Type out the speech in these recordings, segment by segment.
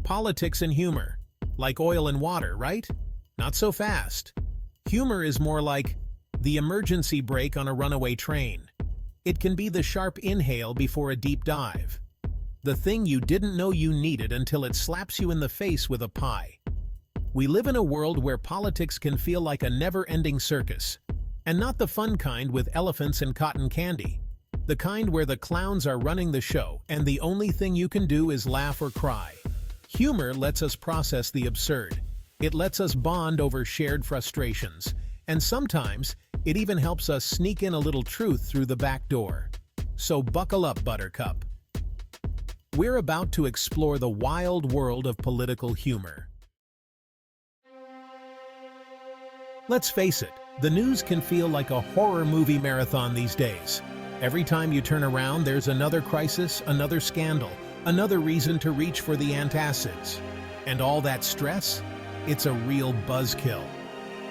Politics and humor. Like oil and water, right? Not so fast. Humor is more like the emergency brake on a runaway train. It can be the sharp inhale before a deep dive. The thing you didn't know you needed until it slaps you in the face with a pie. We live in a world where politics can feel like a never-ending circus. And not the fun kind with elephants and cotton candy. The kind where the clowns are running the show and the only thing you can do is laugh or cry. Humor lets us process the absurd. It lets us bond over shared frustrations. And sometimes, it even helps us sneak in a little truth through the back door. So buckle up, Buttercup. We're about to explore the wild world of political humor. Let's face it, the news can feel like a horror movie marathon these days. Every time you turn around, there's another crisis, another scandal, another reason to reach for the antacids. And all that stress? It's a real buzzkill.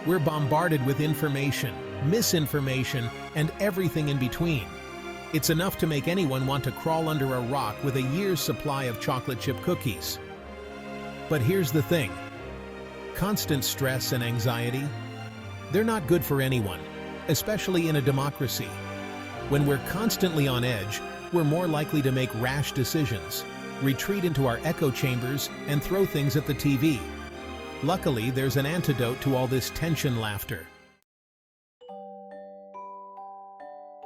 We're bombarded with information, misinformation, and everything in between. It's enough to make anyone want to crawl under a rock with a year's supply of chocolate chip cookies. But here's the thing. Constant stress and anxiety, they're not good for anyone, especially in a democracy. When we're constantly on edge, we're more likely to make rash decisions, retreat into our echo chambers, and throw things at the TV. Luckily, there's an antidote to all this tension: laughter.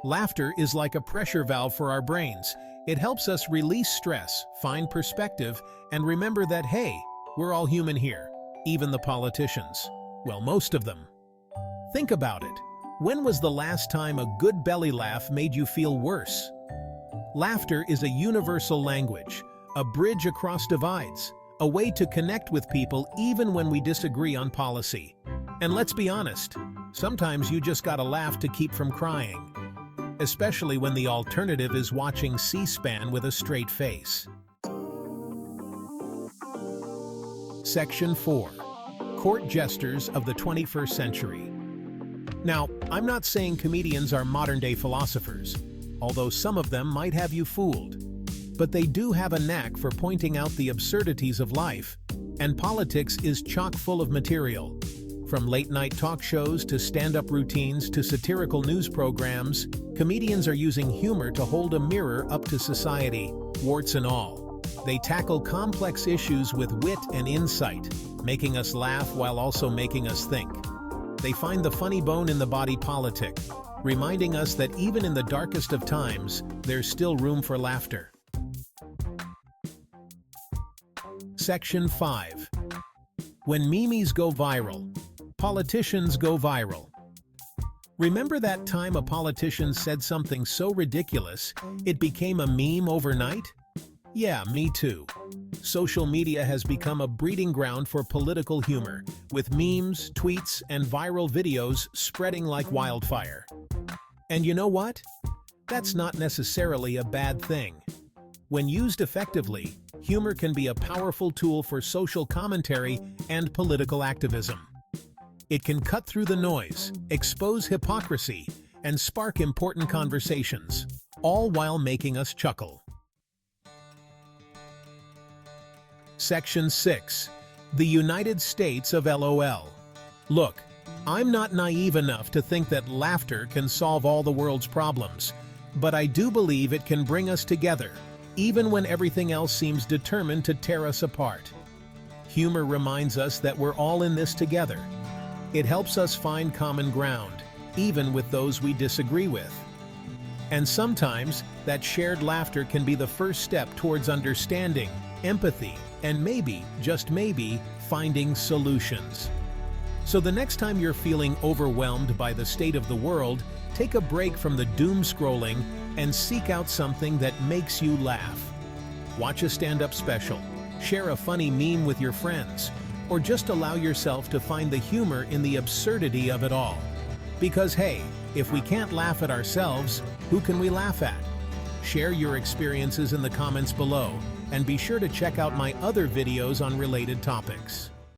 Laughter is like a pressure valve for our brains. It helps us release stress, find perspective, and remember that, hey, we're all human here, even the politicians. Well, most of them. Think about it. When was the last time a good belly laugh made you feel worse? Laughter is a universal language, a bridge across divides, a way to connect with people even when we disagree on policy. And let's be honest, sometimes you just gotta laugh to keep from crying, especially when the alternative is watching C-SPAN with a straight face. Section 4. Court Jesters of the 21st Century. Now, I'm not saying comedians are modern-day philosophers, although some of them might have you fooled. But they do have a knack for pointing out the absurdities of life, and politics is chock full of material. From late-night talk shows to stand-up routines to satirical news programs, comedians are using humor to hold a mirror up to society, warts and all. They tackle complex issues with wit and insight, making us laugh while also making us think. They find the funny bone in the body politic, reminding us that even in the darkest of times, there's still room for laughter. Section 5. When memes go viral, politicians go viral. Remember that time a politician said something so ridiculous, it became a meme overnight? Yeah, me too. Social media has become a breeding ground for political humor, with memes, tweets, and viral videos spreading like wildfire. And you know what? That's not necessarily a bad thing. When used effectively, humor can be a powerful tool for social commentary and political activism. It can cut through the noise, expose hypocrisy, and spark important conversations, all while making us chuckle. Section 6. The United States of LOL. Look, I'm not naive enough to think that laughter can solve all the world's problems, but I do believe it can bring us together, even when everything else seems determined to tear us apart. Humor reminds us that we're all in this together. It helps us find common ground, even with those we disagree with. And sometimes, that shared laughter can be the first step towards understanding, empathy, and maybe, just maybe, finding solutions. So the next time you're feeling overwhelmed by the state of the world, take a break from the doom scrolling and seek out something that makes you laugh. Watch a stand-up special, share a funny meme with your friends, or just allow yourself to find the humor in the absurdity of it all. Because hey, if we can't laugh at ourselves, who can we laugh at? Share your experiences in the comments below, and be sure to check out my other videos on related topics.